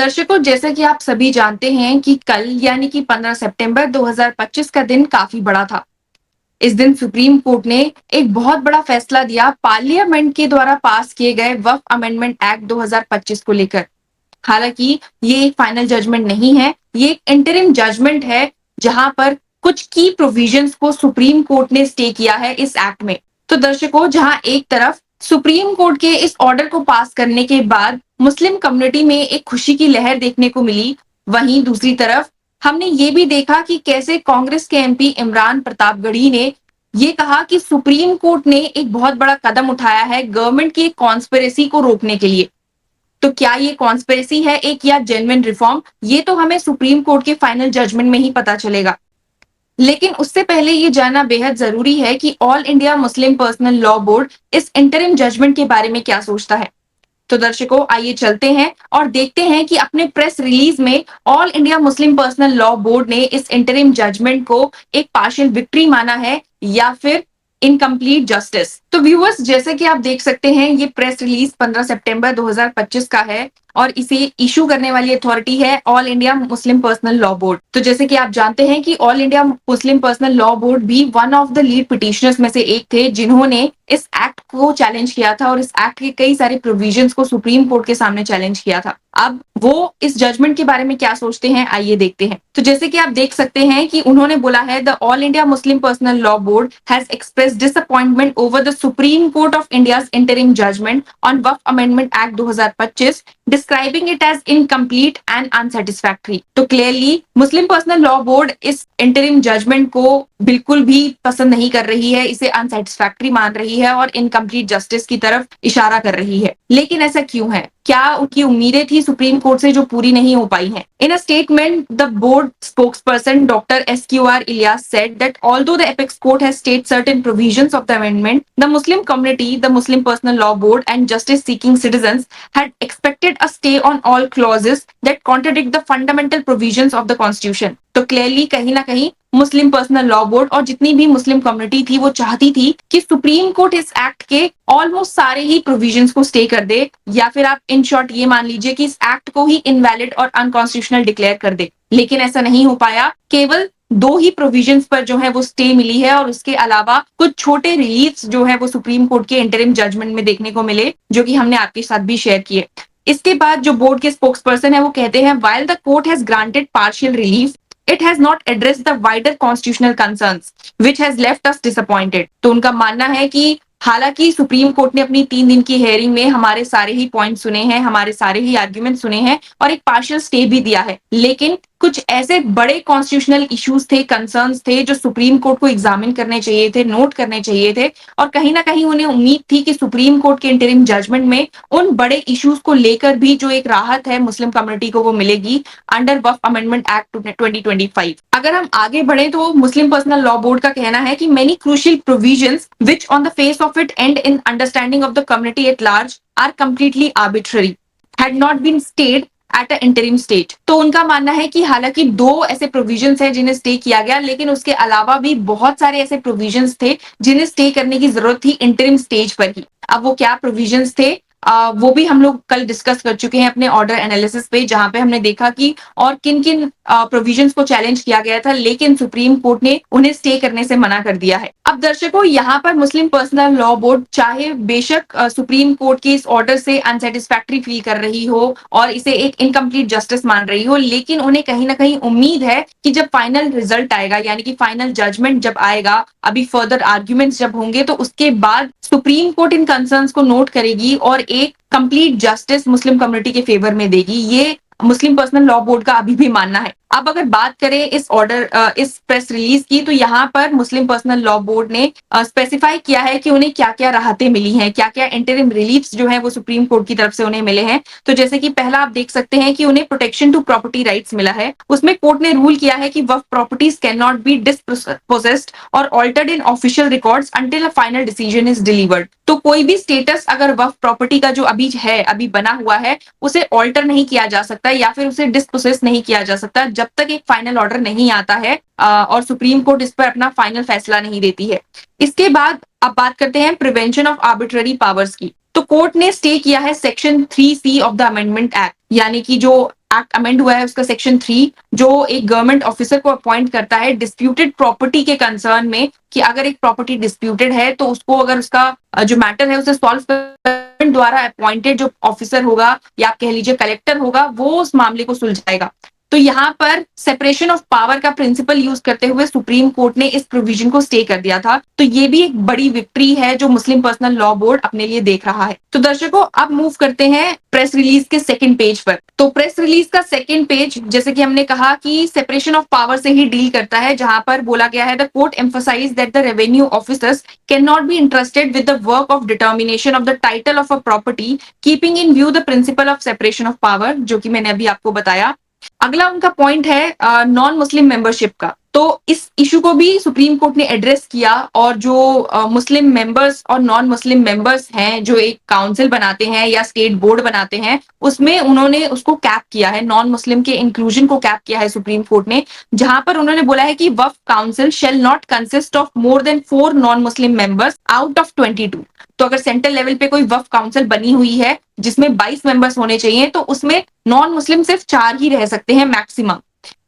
दर्शकों, जैसा कि आप सभी जानते हैं कि कल यानी कि 15 सितंबर 2025 का दिन काफी बड़ा था। इस दिन सुप्रीम कोर्ट ने एक बहुत बड़ा फैसला दिया पार्लियामेंट के द्वारा पास किए गए वक्फ अमेंडमेंट एक्ट 2025 को लेकर। हालांकि ये एक फाइनल जजमेंट नहीं है, ये एक इंटरिम जजमेंट है जहां पर कुछ की प्रोविजंस को सुप्रीम कोर्ट ने स्टे किया है इस एक्ट में। तो दर्शकों, जहां एक तरफ सुप्रीम कोर्ट के इस ऑर्डर को पास करने के बाद मुस्लिम कम्युनिटी में एक खुशी की लहर देखने को मिली, वहीं दूसरी तरफ हमने ये भी देखा कि कैसे कांग्रेस के एमपी इमरान प्रतापगढ़ी ने ये कहा कि सुप्रीम कोर्ट ने एक बहुत बड़ा कदम उठाया है गवर्नमेंट की एक कॉन्स्पिरेसी को रोकने के लिए। तो क्या ये कॉन्स्पिरेसी है एक या जेन्युइन रिफॉर्म, ये तो हमें सुप्रीम कोर्ट के फाइनल जजमेंट में ही पता चलेगा। लेकिन उससे पहले ये जानना बेहद जरूरी है कि All India Muslim Personal Law Board इस इंटरिम जजमेंट के बारे में क्या सोचता है। तो दर्शकों, आइए चलते हैं और देखते हैं कि अपने प्रेस रिलीज में all India Muslim Personal Law board ने इस इंटरिम जजमेंट को एक पार्शियल विक्ट्री माना है या फिर इनकम्प्लीट जस्टिस। तो व्यूअर्स, जैसे कि आप देख सकते हैं, ये प्रेस रिलीज 15 सितंबर 2025 का है और इसे इशू करने वाली अथॉरिटी है All India Muslim Personal Law Board. तो जैसे कि आप जानते हैं कि All India Muslim Personal Law Board भी one of the lead petitioners में से एक थे जिन्होंने इस एक्ट को चैलेंज किया था और इस एक्ट के कई सारे प्रोविजंस को सुप्रीम कोर्ट के सामने चैलेंज किया था। अब वो इस जजमेंट के बारे में क्या सोचते हैं, आइए देखते हैं। तो जैसे कि आप देख सकते हैं कि उन्होंने बोला है, the All India Muslim Personal Law Board has express disappointment over the Supreme Court of India's interim judgment on Waqf Amendment Act 2025 describing it as incomplete and unsatisfactory. तो clearly Muslim Personal Law Board इस interim judgment को बिल्कुल भी पसंद नहीं कर रही है, इसे अनसेटिस्फैक्टरी मान रही है और इनकम्प्लीट जस्टिस की तरफ इशारा कर रही है। लेकिन ऐसा क्यों है? क्या उनकी उम्मीदें थी सुप्रीम कोर्ट से जो पूरी नहीं हो पाई हैं? In a statement, the board spokesperson Dr. SQR Ilyas said that although the apex court has stated certain provisions of the amendment, the Muslim community, the Muslim Personal Law Board, and justice-seeking citizens had expected a stay on all clauses that contradict the fundamental provisions of the Constitution. तो clearly कहीं ना कहीं मुस्लिम Personal Law board और जितनी भी Muslim community थी वो चाहती थी कि सुप्रीम कोर्ट इस एक्ट के ऑलमोस्ट सारे ही प्रोविजंस को स्टे कर दे, या फिर आप इन शॉर्ट ये मान लीजिए कि इस एक्ट को ही इनवैलिड और अनकॉन्स्टिट्यूशनल डिक्लेयर कर दे। लेकिन ऐसा नहीं हो पाया। केवल दो ही प्रोविजंस पर जो है वो स्टे मिली है और उसके अलावा कुछ छोटे रिलीफ्स जो है वो सुप्रीम कोर्ट के इंटरिम जजमेंट में देखने को मिले, जो कि हमने आपके साथ भी शेयर किए। इसके बाद जो बोर्ड के स्पोक्सपर्सन है वो कहते हैं, while the court has granted partial relief, it has not addressed the wider constitutional concerns, which has left us disappointed. तो उनका मानना है कि हालांकि सुप्रीम कोर्ट ने अपनी 3 दिन की हेयरिंग में हमारे सारे ही पॉइंट सुने हैं, हमारे सारे ही आर्ग्यूमेंट सुने हैं और एक पार्शियल स्टे भी दिया है, लेकिन कुछ ऐसे बड़े कॉन्स्टिट्यूशनल इश्यूज थे, कंसर्न्स थे जो सुप्रीम कोर्ट को एग्जामिन करने चाहिए थे, नोट करने चाहिए थे, और कहीं ना कहीं उन्हें उम्मीद थी कि सुप्रीम कोर्ट के इंटरिम जजमेंट में उन बड़े इश्यूज को लेकर भी जो एक राहत है मुस्लिम कम्युनिटी को वो मिलेगी अंडर वक्फ अमेंडमेंट एक्ट 2025। अगर हम आगे बढ़े तो मुस्लिम पर्सनल लॉ बोर्ड का कहना है कि many crucial provisions which on the face of it and in understanding of the community at large are completely arbitrary had not been stayed at a interim stage. तो उनका मानना है कि हालांकि दो ऐसे प्रोविजंस हैं जिन्हें स्टे किया गया, लेकिन उसके अलावा भी बहुत सारे ऐसे प्रोविजंस थे जिन्हें स्टे करने की जरूरत थी इंटरिम स्टेज पर ही। अब वो क्या प्रोविजंस थे, वो भी हम लोग कल डिस्कस कर चुके हैं अपने ऑर्डर एनालिसिस पे, जहां पे हमने देखा कि और किन किन प्रोविजंस को चैलेंज किया गया था, लेकिन सुप्रीम कोर्ट ने उन्हें स्टे करने से मना कर दिया है। अब दर्शकों, यहाँ पर मुस्लिम पर्सनल लॉ बोर्ड चाहे बेशक सुप्रीम कोर्ट के इस ऑर्डर से अनसेटिस्फैक्ट्री फील कर रही हो और इसे एक इनकम्प्लीट जस्टिस मान रही हो, लेकिन उन्हें कहीं ना कहीं उम्मीद है कि जब फाइनल रिजल्ट आएगा, यानी कि फाइनल जजमेंट जब आएगा, अभी फर्दर आर्ग्यूमेंट्स जब होंगे, तो उसके बाद सुप्रीम कोर्ट इन कंसर्न्स को नोट करेगी और एक कंप्लीट जस्टिस मुस्लिम कम्युनिटी के फेवर में देगी। ये मुस्लिम पर्सनल लॉ बोर्ड का अभी भी मानना है। अब अगर बात करें इस ऑर्डर इस प्रेस रिलीज की, तो यहाँ पर मुस्लिम पर्सनल लॉ बोर्ड ने स्पेसिफाई किया है कि उन्हें क्या क्या राहतें मिली हैं, क्या क्या इंटरिम रिलीफ्स जो है वो सुप्रीम कोर्ट की तरफ से उन्हें मिले हैं। तो जैसे कि पहला आप देख सकते हैं कि उन्हें प्रोटेक्शन टू प्रॉपर्टी राइट्स मिला है। उसमें कोर्ट ने रूल किया है कि वक्फ प्रॉपर्टीज कैन नॉट बी डिस्पोसेस्ड और altered in official records until a final decision is delivered. तो कोई भी स्टेटस अगर वक्फ प्रॉपर्टी का जो अभी है, अभी बना हुआ है, उसे ऑल्टर नहीं किया जा सकता या फिर उसे डिस्पोसेस नहीं किया जा सकता जब तक एक फाइनल ऑर्डर नहीं आता है और सुप्रीम कोर्ट इस पर अपना फाइनल फैसला नहीं देती है। इसके बाद अब बात करते हैं प्रिवेंशन ऑफ आर्बिट्ररी पावर्स की। तो कोर्ट ने स्टे किया है section 3C of the amendment act. यानी कि जो एक्ट अमेंड हुआ है उसका सेक्शन 3 जो एक गवर्नमेंट ऑफिसर को अपॉइंट करता है डिस्प्यूटेड प्रॉपर्टी के कंसर्न में कि अगर एक प्रॉपर्टी डिस्प्यूटेड है तो उसको अगर उसका जो मैटर है उसे सॉल्व गवर्नमेंट द्वारा अपॉइंटेड जो ऑफिसर होगा या आप कह लीजिए कलेक्टर होगा वो उस मामले को सुलझाएगा। तो यहाँ पर सेपरेशन ऑफ पावर का प्रिंसिपल यूज करते हुए सुप्रीम कोर्ट ने इस प्रोविजन को स्टे कर दिया था। तो ये भी एक बड़ी विक्ट्री है जो मुस्लिम पर्सनल लॉ बोर्ड अपने लिए देख रहा है। तो दर्शकों अब मूव करते हैं प्रेस रिलीज के सेकंड पेज पर। तो प्रेस रिलीज का सेकंड पेज जैसे कि हमने कहा कि सेपरेशन ऑफ पावर से ही डील करता है, जहां पर बोला गया है the court emphasise that the revenue officers can not be interested with the work of determination of the title of a property keeping in view the principle of separation of power, जो कि मैंने अभी आपको बताया। अगला उनका point है non Muslim membership का। तो इस इशू को भी सुप्रीम कोर्ट ने एड्रेस किया और जो मुस्लिम मेंबर्स और नॉन मुस्लिम मेंबर्स हैं जो एक काउंसिल बनाते हैं या स्टेट बोर्ड बनाते हैं उसमें उन्होंने उसको कैप किया है, नॉन मुस्लिम के इंक्लूजन को कैप किया है सुप्रीम कोर्ट ने, जहां पर उन्होंने बोला है कि Waqf council shall not consist of more than 4 non Muslim members out of 22। तो अगर सेंट्रल लेवल पे कोई वक्फ काउंसिल बनी हुई है जिसमें 22 मेंबर्स होने चाहिए तो उसमें नॉन मुस्लिम सिर्फ 4 ही रह सकते हैं मैक्सिमम।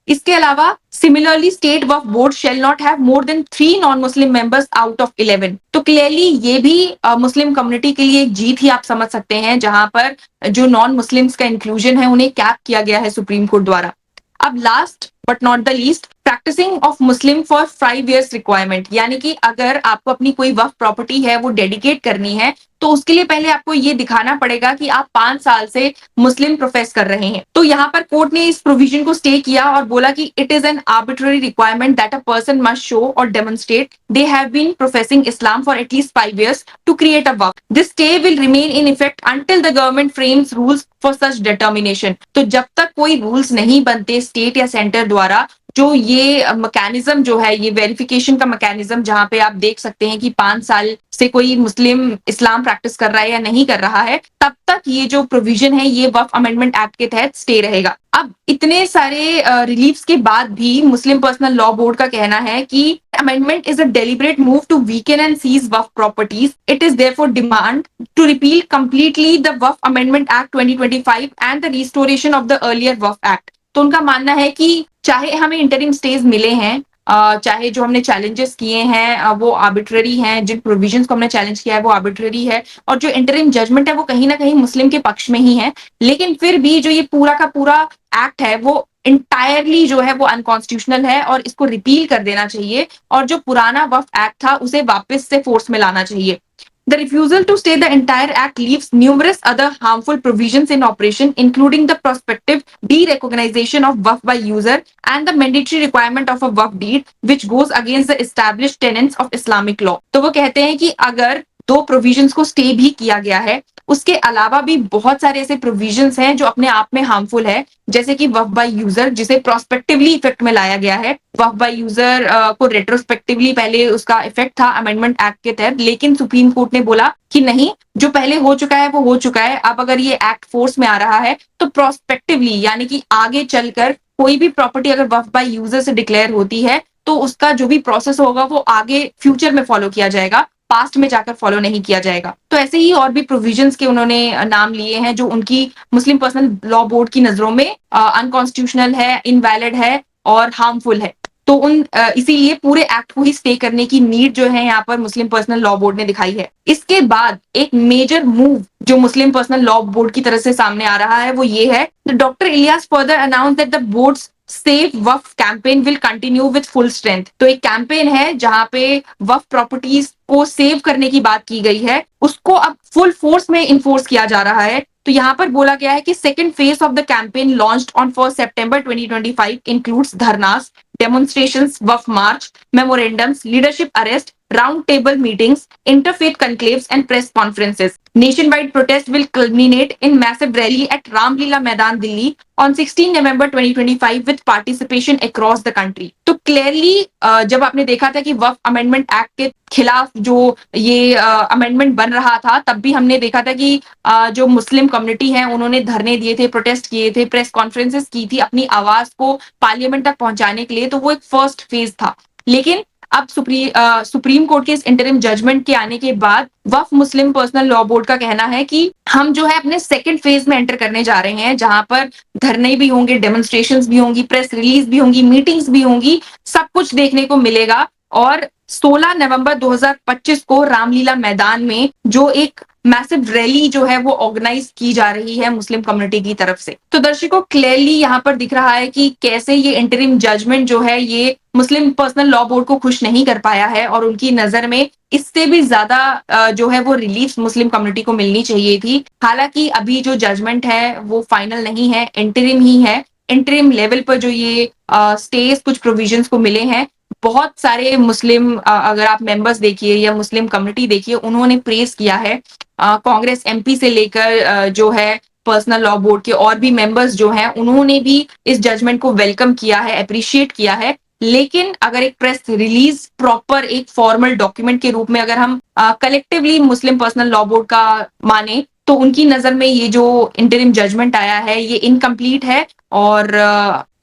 इसके अलावा similarly state Waqf board shall not have more than 3 non Muslim members out of 11। तो क्लियरली ये भी मुस्लिम कम्युनिटी के लिए एक जीत ही आप समझ सकते हैं, जहां पर जो नॉन मुस्लिम्स का इंक्लूजन है उन्हें कैप किया गया है सुप्रीम कोर्ट द्वारा। अब last but not the least, practising of Muslim for 5 years requirement, यानी कि अगर आपको अपनी कोई वक्फ प्रॉपर्टी है वो डेडिकेट करनी है तो उसके लिए पहले आपको ये दिखाना पड़ेगा कि आप 5 साल से मुस्लिम प्रोफेस कर रहे हैं। तो यहाँ पर कोर्ट ने इस प्रोविजन को स्टे किया और बोला कि it is an arbitrary requirement that a person must show और demonstrate they have been professing Islam for at least 5 years to create a Waqf. This stay will remain in effect until the government frames rules for such determination. तो जब तक कोई rules नहीं बनते state या centre द्वारा, जो ये मैकेनिज्म जो है ये वेरिफिकेशन का मैकेनिज्म जहां पे आप देख सकते हैं कि 5 साल से कोई मुस्लिम इस्लाम प्रैक्टिस कर रहा है या नहीं कर रहा है, तब तक ये जो प्रोविजन है ये वक्फ अमेंडमेंट एक्ट के तहत स्टे रहेगा। अब इतने सारे रिलीफ्स के बाद भी मुस्लिम पर्सनल लॉ बोर्ड का कहना है कि amendment is a deliberate move to weaken and seize waqf properties. It is therefore demand to repeal completely the Waqf Amendment Act 2025 and the restoration of the earlier Waqf Act. तो उनका मानना है कि चाहे हमें इंटरिम स्टेज मिले हैं, चाहे जो हमने चैलेंजेस किए हैं वो आर्बिट्ररी हैं, जिन प्रोविजंस को हमने चैलेंज किया है वो आर्बिट्ररी है और जो इंटरिम जजमेंट है वो कहीं ना कहीं मुस्लिम के पक्ष में ही है, लेकिन फिर भी जो ये पूरा का पूरा एक्ट है वो इंटायरली जो है वो अनकॉन्स्टिट्यूशनल है और इसको रिपील कर देना चाहिए और जो पुराना वक्फ एक्ट था उसे वापस से फोर्स में लाना चाहिए। The refusal to stay the entire act leaves numerous other harmful provisions in operation, including the prospective derecognition of waqf by user and the mandatory requirement of a waqf deed, which goes against the established tenets of Islamic law. तो वो कहते हैं कि अगर 2 provisions को stay भी किया गया है, उसके अलावा भी बहुत सारे ऐसे प्रोविजंस हैं जो अपने आप में हार्मफुल है, जैसे कि वक्फ बाय यूजर जिसे प्रोस्पेक्टिवली इफेक्ट में लाया गया है। वक्फ बाय यूजर को रेट्रोस्पेक्टिवली पहले उसका इफेक्ट था अमेंडमेंट एक्ट के तहत, लेकिन सुप्रीम कोर्ट ने बोला कि नहीं, जो पहले हो चुका है वो हो चुका है, अब अगर ये एक्ट फोर्स में आ रहा है तो प्रोस्पेक्टिवली यानी कि आगे चलकर कोई भी प्रॉपर्टी अगर वक्फ बाय यूजर से डिक्लेयर होती है तो उसका जो भी प्रोसेस होगा वो आगे फ्यूचर में फॉलो किया जाएगा, पास्ट में जाकर फॉलो नहीं किया जाएगा। तो ऐसे ही और भी प्रोविजंस के उन्होंने नाम लिए हैं जो उनकी मुस्लिम पर्सनल लॉ बोर्ड की नजरों में अनकॉन्स्टिट्यूशनल है, इनवैलिड है और हार्मफुल है। तो इसीलिए पूरे एक्ट को ही स्टे करने की नीड जो है यहाँ पर मुस्लिम पर्सनल लॉ बोर्ड ने दिखाई है। इसके बाद एक मेजर मूव जो मुस्लिम पर्सनल लॉ बोर्ड की तरफ से सामने आ रहा है वो ये है, doctor Ilyas further announce that the boards safe Waqf campaign will continue with full strength. तो एक कैंपेन है जहां पे वक्फ प्रॉपर्टीज को सेव करने की बात की गई है, उसको अब फुल फोर्स में इन्फोर्स किया जा रहा है। तो यहाँ पर बोला गया है कि second phase of the campaign launched on 1 September 2025 includes dharnas, demonstrations, Waqf march, memorandums, leadership arrest, round table meetings, interfaith conclaves and press conferences. Nationwide protest will culminate in massive rally at Ram Leela Maidan, Delhi on 16 November 2025 with participation across the country. तो clearly जब आपने देखा था कि वक्फ Amendment act के खिलाफ जो ये अमेंडमेंट बन रहा था तब भी हमने देखा था कि जो मुस्लिम कम्युनिटी है उन्होंने धरने दिए थे, प्रोटेस्ट किए थे, प्रेस कॉन्फ्रेंसेस की थी अपनी आवाज को पार्लियामेंट तक पहुंचाने के लिए, तो वो एक फर्स्ट फेज था। लेकिन अब सुप्रीम कोर्ट के इस इंटरिम जजमेंट के आने के बाद वक्फ मुस्लिम पर्सनल लॉ बोर्ड का कहना है कि हम जो है अपने सेकंड फेज में एंटर करने जा रहे हैं, जहां पर धरने भी होंगे, डेमोन्स्ट्रेशंस भी होंगी, प्रेस रिलीज भी होंगी, मीटिंग्स भी होंगी, सब कुछ देखने को मिलेगा। और 16 नवंबर 2025 को रामलीला मैदान में जो एक मैसिव रैली जो है वो ऑर्गेनाइज की जा रही है मुस्लिम कम्युनिटी की तरफ से। तो दर्शकों, क्लियरली यहाँ पर दिख रहा है कि कैसे ये इंटरिम जजमेंट जो है ये मुस्लिम पर्सनल लॉ बोर्ड को खुश नहीं कर पाया है, और उनकी नजर में इससे भी ज्यादा जो है वो रिलीफ मुस्लिम कम्युनिटी को मिलनी चाहिए थी। हालांकि अभी जो जजमेंट है वो फाइनल नहीं है, इंटरिम ही है। इंटरिम लेवल पर जो ये स्टेज कुछ प्रोविजंस को मिले हैं, बहुत सारे मुस्लिम अगर आप मेंबर्स देखिए या मुस्लिम कम्युनिटी देखिए, उन्होंने प्रेज किया है। कांग्रेस एमपी से लेकर जो है पर्सनल लॉ बोर्ड के और भी मेंबर्स जो हैं, उन्होंने भी इस जजमेंट को वेलकम किया है, अप्रिशिएट किया है। लेकिन अगर एक प्रेस रिलीज प्रॉपर एक फॉर्मल डॉक्यूमेंट के रूप में अगर हम कलेक्टिवली मुस्लिम पर्सनल लॉ बोर्ड का माने, तो उनकी नजर में ये जो इंटरिम जजमेंट आया है ये इनकम्प्लीट है। और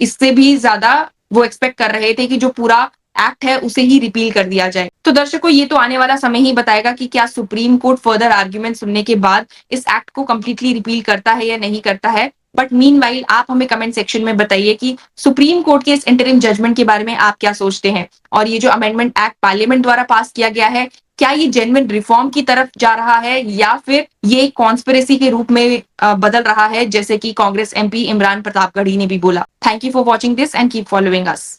इससे भी ज्यादा वो एक्सपेक्ट कर रहे थे कि जो पूरा एक्ट है उसे ही रिपील कर दिया जाए। तो दर्शकों, ये तो आने वाला समय ही बताएगा कि क्या सुप्रीम कोर्ट फर्दर आर्ग्यूमेंट सुनने के बाद इस एक्ट को कंप्लीटली रिपील करता है या नहीं करता है। बट मीनवाइल आप हमें कमेंट सेक्शन में बताइए कि सुप्रीम कोर्ट के इस इंटरिम जजमेंट के बारे में आप क्या सोचते हैं, और ये जो अमेंडमेंट एक्ट पार्लियामेंट द्वारा पास किया गया है, क्या ये जेन्युइन रिफॉर्म की तरफ जा रहा है या फिर ये कॉन्स्पिरेसी के रूप में बदल रहा है, जैसे कि कांग्रेस एमपी इमरान प्रतापगढ़ी ने भी बोला। Thank you for watching this and keep following us.